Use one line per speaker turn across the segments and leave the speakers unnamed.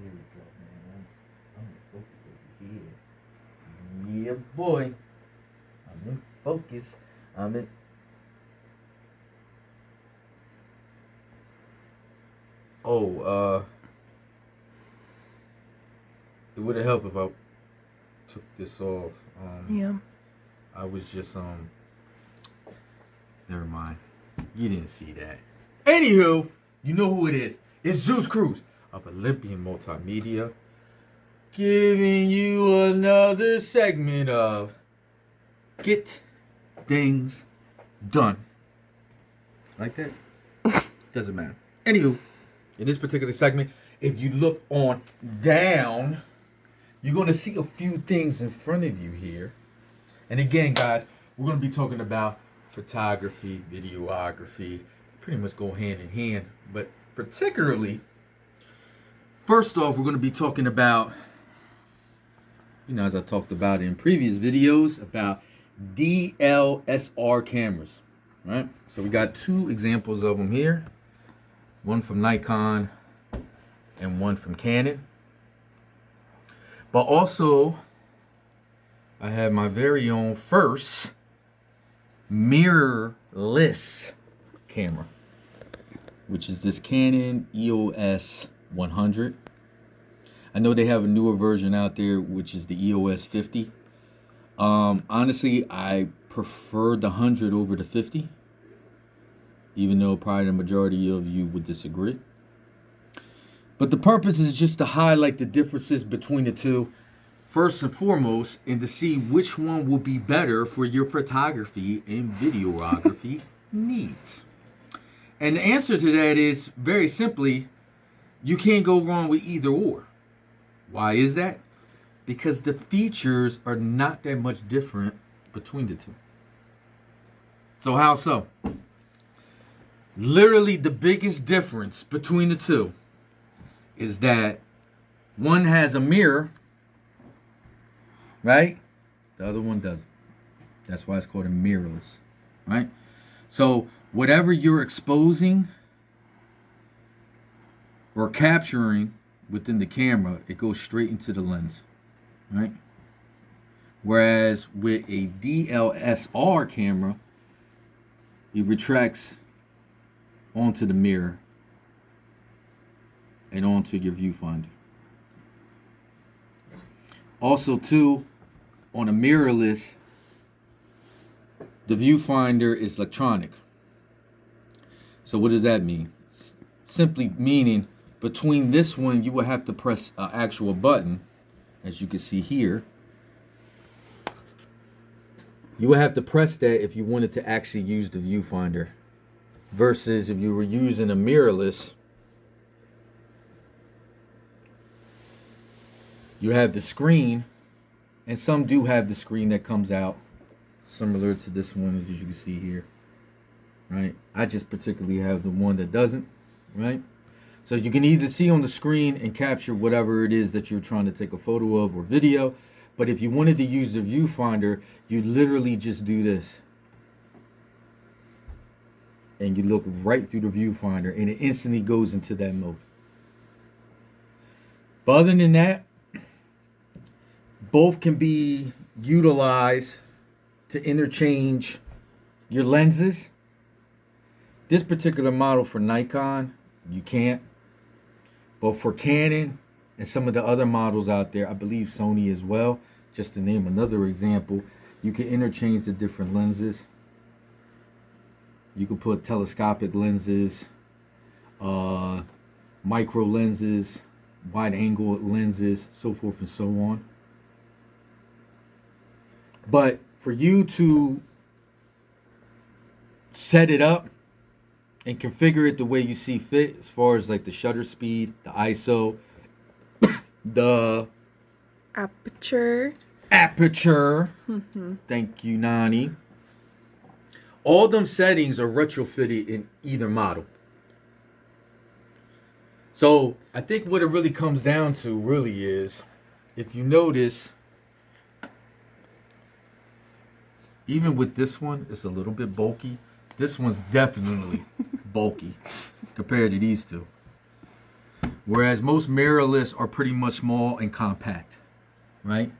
Here we go, man. I'm in focus over here. Yeah, boy. I'm in focus. I'm in. Oh, it would have helped if I took this off.
Yeah.
I was just never mind. You didn't see that. Anywho, you know who it is. It's Zeus Cruz of Olympian Multimedia, giving you another segment of Get Things Done. Like that? Doesn't matter. Anywho, in this particular segment, if you look on down, you're going to see a few things in front of you here. And again, guys, we're going to be talking about photography, videography, pretty much go hand in hand. But particularly, first off, we're going to be talking about, as I talked about in previous videos, about DSLR cameras, right? So we got two examples of them here. One from Nikon and one from Canon. But also, I have my very own first mirrorless camera, which is this Canon EOS 100. I know they have a newer version out there, which is the EOS 50. Honestly, I prefer the 100 over the 50, even though probably the majority of you would disagree. But the purpose is just to highlight the differences between the two, first and foremost, and to see which one will be better for your photography and videography needs. And the answer to that is very simply, you can't go wrong with either or. Why is that? Because the features are not that much different between the two. So how so? Literally the biggest difference between the two is that one has a mirror, right? The other one doesn't. That's why it's called a mirrorless, right? So whatever you're exposing or capturing within the camera, it goes straight into the lens, right? Whereas with a DSLR camera, it retracts onto the mirror and onto your viewfinder. Also, too, on a mirrorless, the viewfinder is electronic. So what does that mean? Simply meaning between this one, you will have to press an actual button, as you can see here. You would have to press that if you wanted to actually use the viewfinder, versus if you were using a mirrorless, you have the screen, and some do have the screen that comes out, similar to this one, as you can see here, right? I just particularly have the one that doesn't, right? So you can either see on the screen and capture whatever it is that you're trying to take a photo of or video, but if you wanted to use the viewfinder, you literally just do this. And you look right through the viewfinder, and it instantly goes into that mode. But other than that, both can be utilized to interchange your lenses. This particular model for Nikon, you can't. But for Canon and some of the other models out there, I believe Sony as well, just to name another example, you can interchange the different lenses. You can put telescopic lenses, micro lenses, wide angle lenses, so forth and so on. But for you to set it up and configure it the way you see fit, as far as like the shutter speed, the ISO, the
Aperture.
Thank you, Nani. All them settings are retrofitted in either model. So I think what it really comes down to really is, if you notice, even with this one, it's a little bit bulky. This one's definitely bulky compared to these two. whereas most mirrorless are pretty much small and compact, right?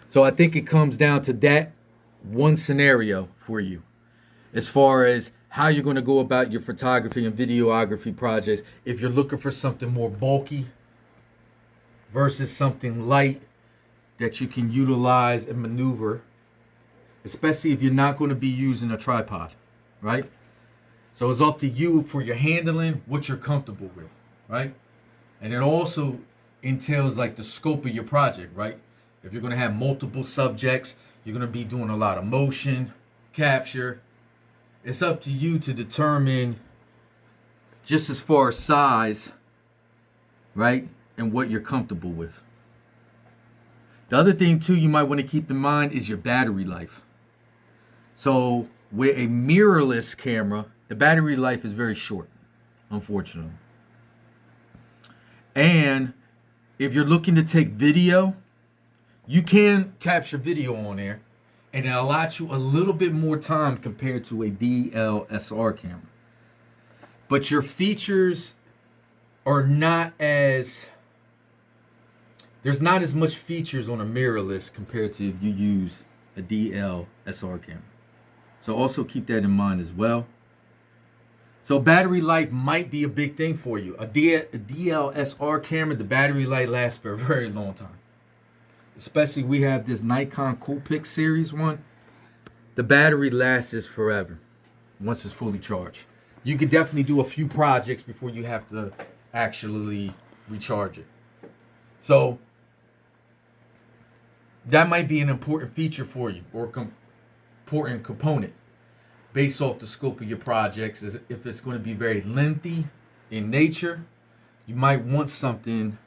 So I think it comes down to that one scenario for you as far as how you're going to go about your photography and videography projects. If you're looking for something more bulky versus something light that you can utilize and maneuver, especially if you're not going to be using a tripod, right? So it's up to you for your handling, what you're comfortable with, right? And it also entails like the scope of your project, right? If you're going to have multiple subjects, you're going to be doing a lot of motion capture. It's up to you to determine just as far as size, right? And what you're comfortable with. The other thing too you might want to keep in mind is your battery life. So with a mirrorless camera, the battery life is very short, unfortunately. And if you're looking to take video, you can capture video on there, and it allows you a little bit more time compared to a DSLR camera. But your features are not as, there's not as much features on a mirrorless compared to if you use a DSLR camera. So also keep that in mind as well. So battery life might be a big thing for you. A DSLR camera, the battery life lasts for a very long time. Especially we have this Nikon Coolpix series one. The battery lasts forever once it's fully charged. You could definitely do a few projects before you have to actually recharge it. So that might be an important feature for you, or important component based off the scope of your projects. Is if it's going to be very lengthy in nature, you might want something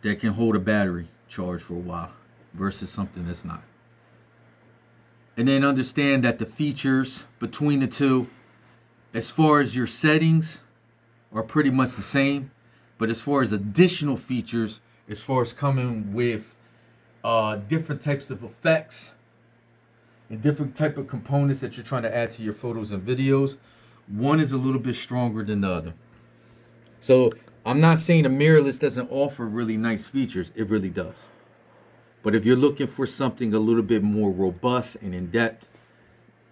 that can hold a battery charge for a while versus something that's not. And then understand that the features between the two, as far as your settings, are pretty much the same. But as far as additional features, as far as coming with different types of effects and different type of components that you're trying to add to your photos and videos, one is a little bit stronger than the other. So I'm not saying a mirrorless doesn't offer really nice features. It really does. But if you're looking for something a little bit more robust and in-depth,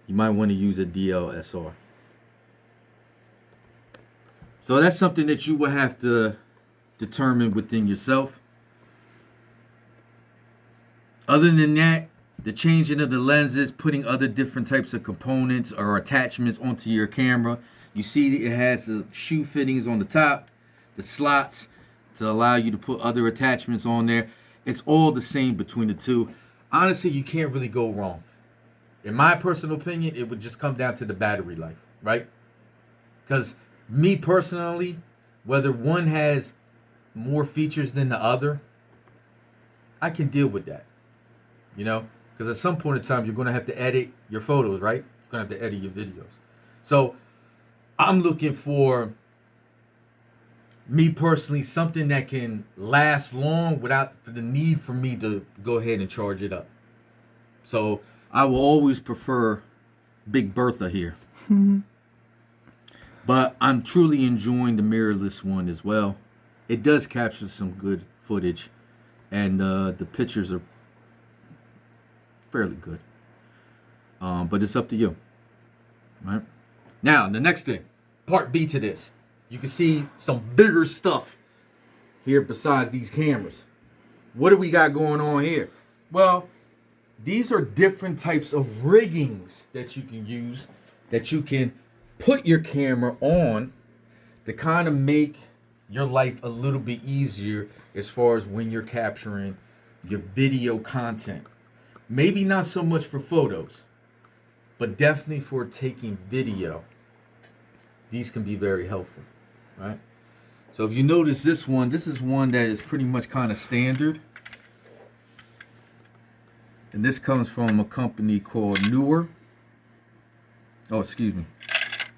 you might want to use a DSLR. So that's something that you will have to determine within yourself. Other than that, the changing of the lenses, putting other different types of components or attachments onto your camera. You see it has the shoe fittings on the top, the slots to allow you to put other attachments on there. It's all the same between the two. Honestly, you can't really go wrong. In my personal opinion, it would just come down to the battery life, right? Because me personally, whether one has more features than the other, I can deal with that. You know, because at some point in time, you're going to have to edit your photos, right? You're going to have to edit your videos. So I'm looking for, me personally, something that can last long without the need for me to go ahead and charge it up. So I will always prefer Big Bertha here. But I'm truly enjoying the mirrorless one as well. It does capture some good footage, and the pictures are fairly good. But it's up to you. Right? Now, the next thing, part B to this. You can see some bigger stuff here besides these cameras. What do we got going on here? Well, these are different types of riggings that you can use, that you can put your camera on to kind of make your life a little bit easier as far as when you're capturing your video content. Maybe not so much for photos, but definitely for taking video. These can be very helpful, right? So if you notice this is one that is pretty much kind of standard. And this comes from a company called Newer. Oh, excuse me.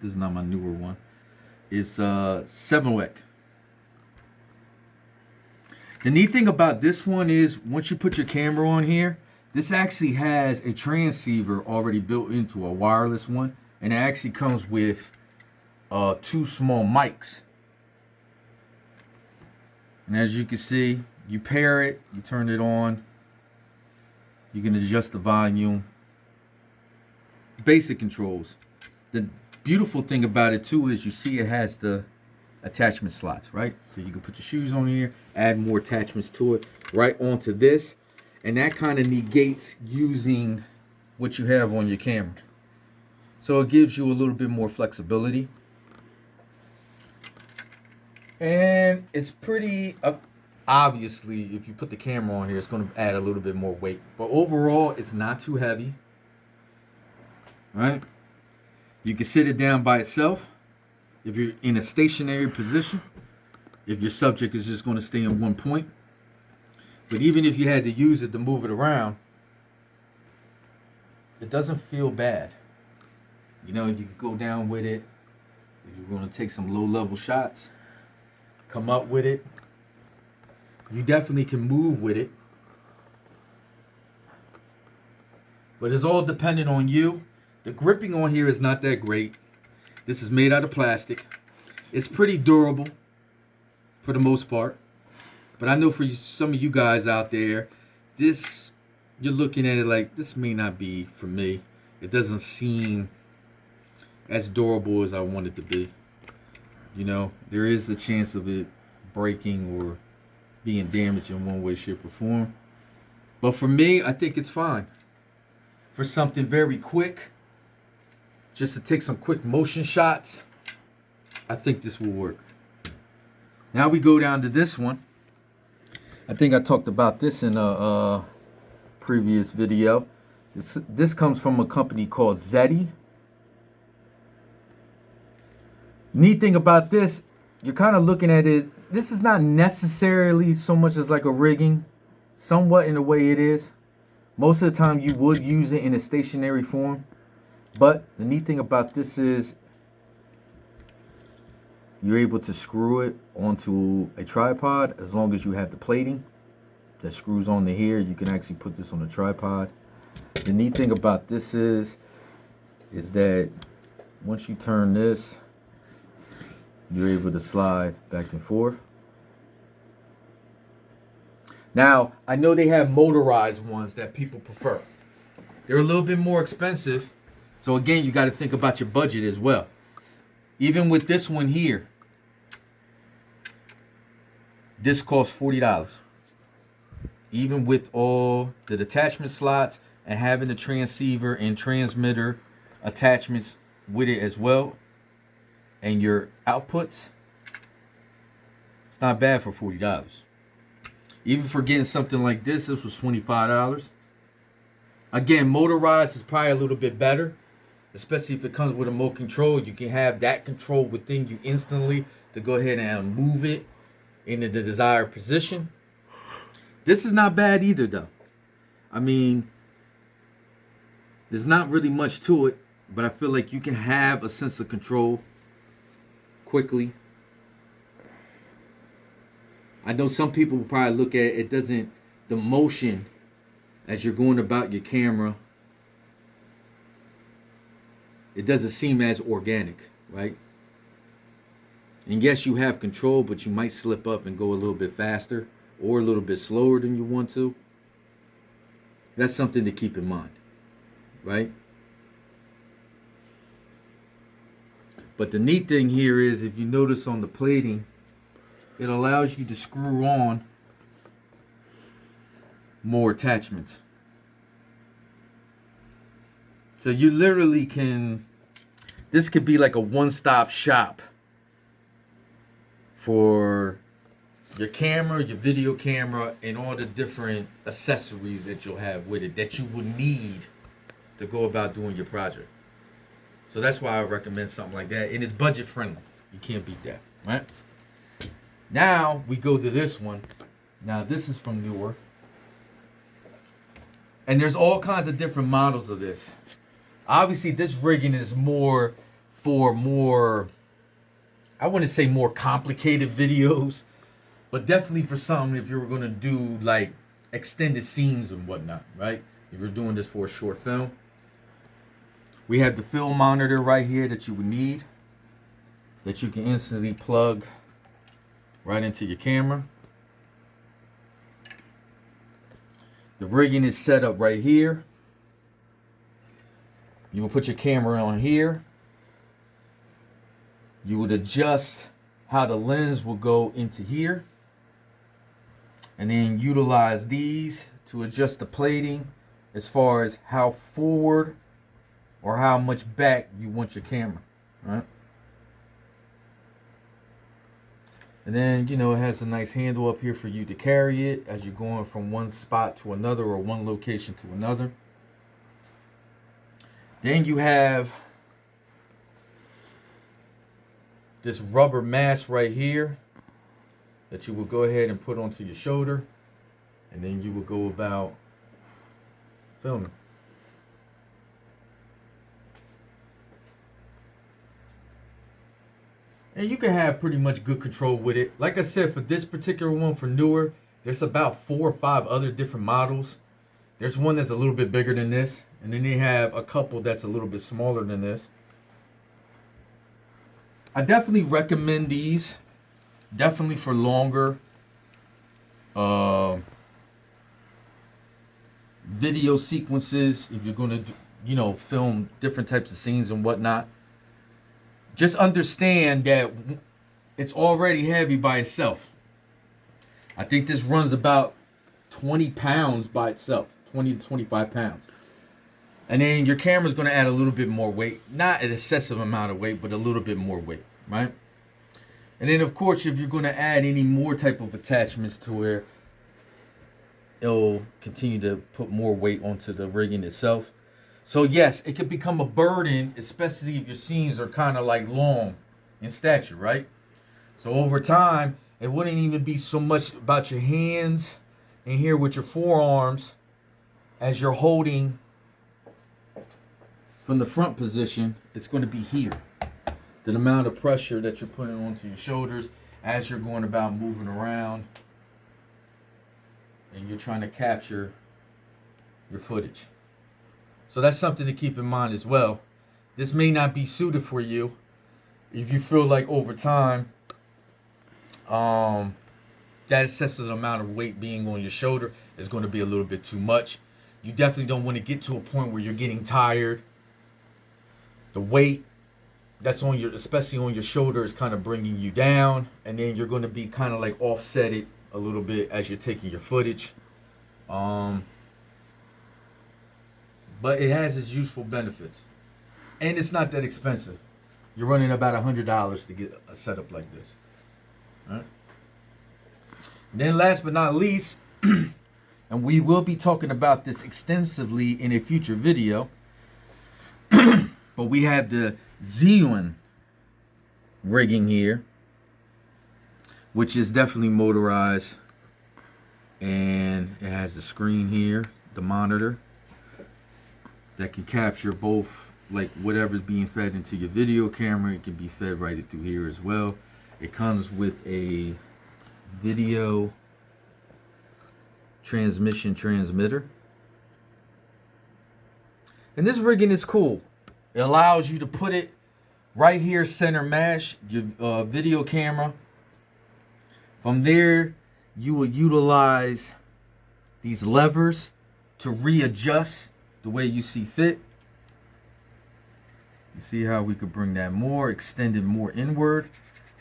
This is not my Newer one. It's Sevenwick. The neat thing about this one is once you put your camera on here, this actually has a transceiver already built into a wireless one. And it actually comes with 2 small mics And as you can see, you pair it, you turn it on. You can adjust the volume. Basic controls. The beautiful thing about it too is you see it has the attachment slots, right? So you can put your shoes on here, add more attachments to it, right onto this. And that kind of negates using what you have on your camera. So it gives you a little bit more flexibility. And it's pretty, obviously, if you put the camera on here, it's going to add a little bit more weight. But overall, it's not too heavy. Right? You can sit it down by itself if you're in a stationary position, if your subject is just going to stay in one point. But even if you had to use it to move it around, it doesn't feel bad. You know, you can go down with it. If you're going to take some low-level shots, come up with it. You definitely can move with it. But it's all dependent on you. The gripping on here is not that great. This is made out of plastic. It's pretty durable for the most part. But I know for some of you guys out there, this, you're looking at it like, this may not be for me. It doesn't seem as durable as I want it to be. You know, there is the chance of it breaking or being damaged in one way, shape, or form. But for me, I think it's fine. For something very quick, just to take some quick motion shots, I think this will work. Now we go down to this one. I think I talked about this in a previous video. This comes from a company called Zeddy. Neat thing about this, you're kind of looking at it, this is not necessarily so much as like a rigging, somewhat in the way it is. Most of the time you would use it in a stationary form. But the neat thing about this is you're able to screw it onto a tripod as long as you have the plating that screws onto here. You can actually put this on a tripod. The neat thing about this is that once you turn this, you're able to slide back and forth. Now, I know they have motorized ones that people prefer. They're a little bit more expensive. So again, you got to think about your budget as well. Even with this one here, this costs $40. Even with all the detachment slots and having the transceiver and transmitter attachments with it as well, and your outputs, it's not bad for $40. Even for getting something like this was $25. Again, motorized is probably a little bit better. Especially if it comes with a remote control, you can have that control within you instantly to go ahead and move it into the desired position. This is not bad either, though. I mean, there's not really much to it, but I feel like you can have a sense of control quickly. I know some people will probably look at it, it doesn't, the motion as you're going about your camera, it doesn't seem as organic, right? And yes, you have control, but you might slip up and go a little bit faster or a little bit slower than you want to. That's something to keep in mind, right? But the neat thing here is, if you notice on the plating, it allows you to screw on more attachments. So you literally can, this could be like a one-stop shop for your camera, your video camera, and all the different accessories that you'll have with it that you will need to go about doing your project. So that's why I recommend something like that. And it's budget friendly. You can't beat that, right? Now we go to this one. Now this is from Newer. And there's all kinds of different models of this. Obviously, this rigging is more for more, I wouldn't say more complicated videos, but definitely for something if you were going to do like extended scenes and whatnot, right? If you're doing this for a short film. We have the film monitor right here that you would need, that you can instantly plug right into your camera. The rigging is set up right here. You will put your camera on here. You would adjust how the lens will go into here. And then utilize these to adjust the plating as far as how forward or how much back you want your camera, right? And then, you know, it has a nice handle up here for you to carry it as you're going from one spot to another or one location to another. Then you have this rubber mask right here that you will go ahead and put onto your shoulder, and then you will go about filming. And you can have pretty much good control with it. Like I said, for this particular one, for newer, there's about 4 or 5 other different models. There's one that's a little bit bigger than this, and then they have a couple that's a little bit smaller than this. I definitely recommend these. Definitely for longer video sequences, if you're going to, you know, film different types of scenes and whatnot. Just understand that it's already heavy by itself. I think this runs about 20 pounds by itself, 20 to 25 pounds. And then your camera's going to add a little bit more weight, not an excessive amount of weight, but a little bit more weight, right? And then, of course, if you're going to add any more type of attachments to where it'll continue to put more weight onto the rigging itself. So, yes, it could become a burden, especially if your scenes are kind of like long in stature, right? So, over time, it wouldn't even be so much about your hands and here with your forearms as you're holding from the front position. It's going to be here. The amount of pressure that you're putting onto your shoulders as you're going about moving around and you're trying to capture your footage. So that's something to keep in mind as well. This may not be suited for you if you feel like over time that excessive amount of weight being on your shoulder is going to be a little bit too much. You definitely don't want to get to a point where you're getting tired. The weight that's on your, especially on your shoulder, is kind of bringing you down, and then you're going to be kind of like offset it a little bit as you're taking your footage. But it has its useful benefits, and it's not that expensive. You're running about $100 to get a setup like this. All right. And then last but not least, and we will be talking about this extensively in a future video, but we have the Zeus rigging here, which is definitely motorized, and it has the screen here, the monitor that can capture both, like whatever's being fed into your video camera. It can be fed right through here as well. It comes with a video transmitter, and this rigging is cool. It allows you to put it right here, center mash your video camera. From there, you will utilize these levers to readjust the way you see fit. You see how we could bring that more, extend it more inward,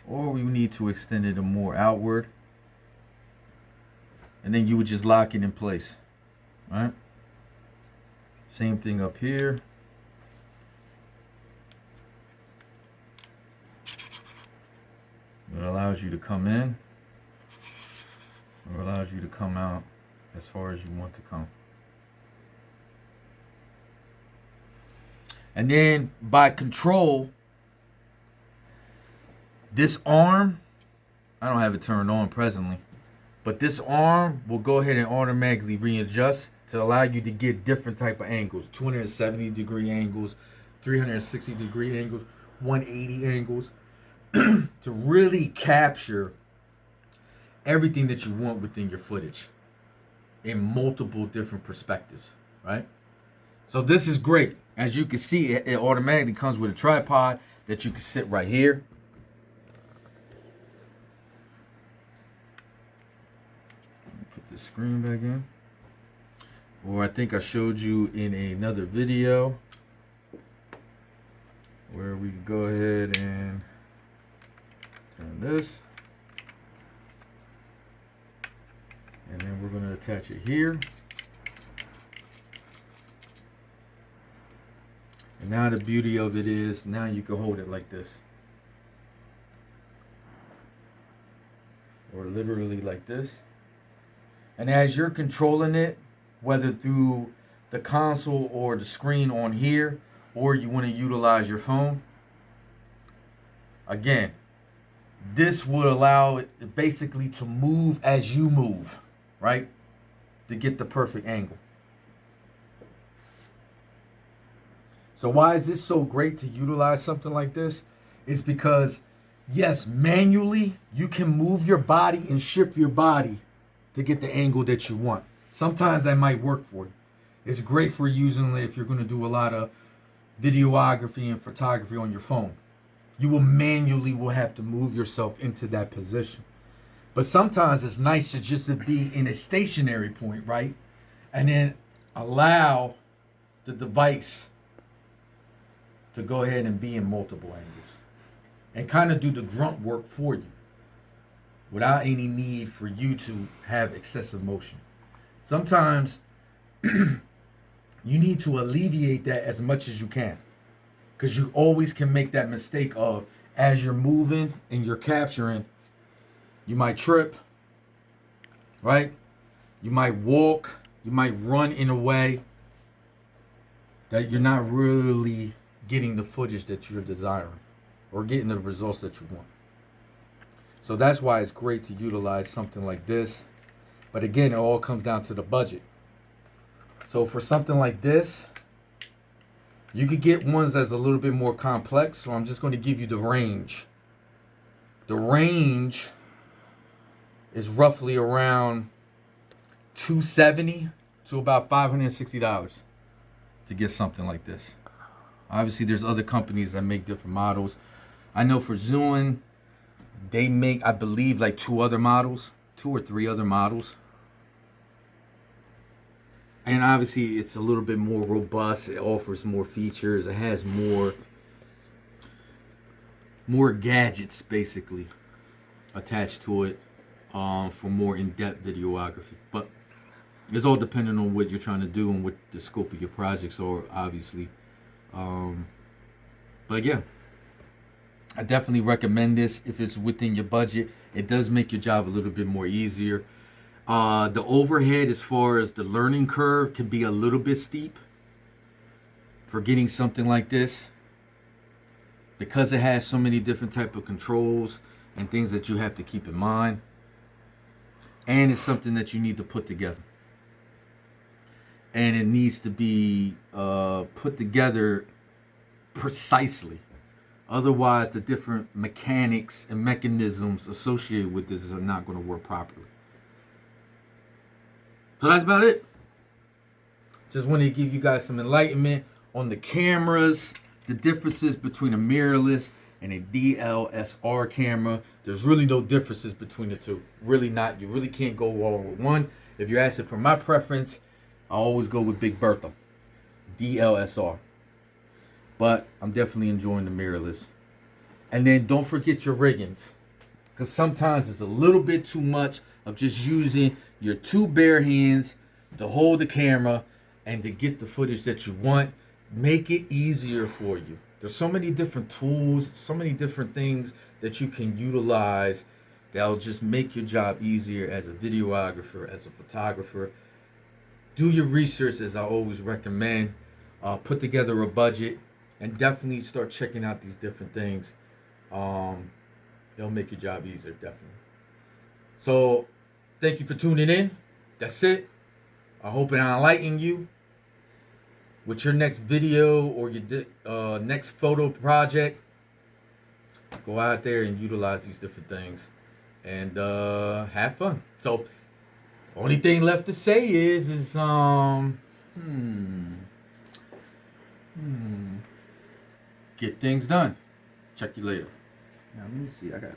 or we need to extend it more outward. And then you would just lock it in place. All right? Same thing up here. It allows you to come in, or allows you to come out as far as you want to come. And then by control, this arm, I don't have it turned on presently, but this arm will go ahead and automatically readjust to allow you to get different type of angles, 270 degree angles, 360 degree angles, 180 angles, to really capture everything that you want within your footage in multiple different perspectives, right? So this is great. As you can see, it automatically comes with a tripod that you can sit right here. Put the screen back in. or I think I showed you in another video, where we can go ahead and turn this, and then we're going to attach it here. And now the beauty of it is, now you can hold it like this, or literally like this. And as you're controlling it, whether through the console or the screen on here, or you want to utilize your phone, again, this would allow it basically to move as you move, right? To get the perfect angle. So why is this so great to utilize something like this? It's because, yes, manually, you can move your body and shift your body to get the angle that you want. Sometimes that might work for you. It's great for using if you're going to do a lot of videography and photography on your phone. You will manually have to move yourself into that position. But sometimes it's nice to just to be in a stationary point, right? And then allow the device to go ahead and be in multiple angles and kind of do the grunt work for you without any need for you to have excessive motion. Sometimes you need to alleviate that as much as you can, because you always can make that mistake of, as you're moving and you're capturing, you might trip, right? You might walk, you might run in a way that you're not really getting the footage that you're desiring or getting the results that you want. So that's why it's great to utilize something like this. But again, it all comes down to the budget. So for something like this, you could get ones that's a little bit more complex. So I'm just going to give you the range. The range is roughly around $270 to about $560 to get something like this. Obviously, there's other companies that make different models. I know for Zune, they make, I believe, like two or three other models. And obviously, it's a little bit more robust. It offers more features. It has more gadgets, basically, attached to it for more in-depth videography. But it's all dependent on what you're trying to do and what the scope of your projects are, obviously. But yeah, I definitely recommend this if it's within your budget. It does make your job a little bit more easier. The overhead, as far as the learning curve, can be a little bit steep for getting something like this, because it has so many different type of controls and things that you have to keep in mind, and it's something that you need to put together, and it needs to be put together precisely. Otherwise, the different mechanics and mechanisms associated with this are not going to work properly. So that's about it. Just wanted to give you guys some enlightenment on the cameras, the differences between a mirrorless and a DSLR camera. There's really no differences between the two. Really not. You really can't go wrong with one. If you're asking for my preference, I always go with Big Bertha, DSLR. But I'm definitely enjoying the mirrorless. And then don't forget your riggings, because sometimes it's a little bit too much of just using your two bare hands to hold the camera and to get the footage that you want. Make it easier for you. There's so many different tools, so many different things that you can utilize that'll just make your job easier as a videographer, as a photographer. Do your research, as I always recommend. Put together a budget and definitely start checking out these different things. It'll make your job easier, definitely. So thank you for tuning in. That's it. I hope it enlightened you with your next video or your next photo project. Go out there and utilize these different things and have fun. So only thing left to say is get things done. Check you later.
Now let me see. I got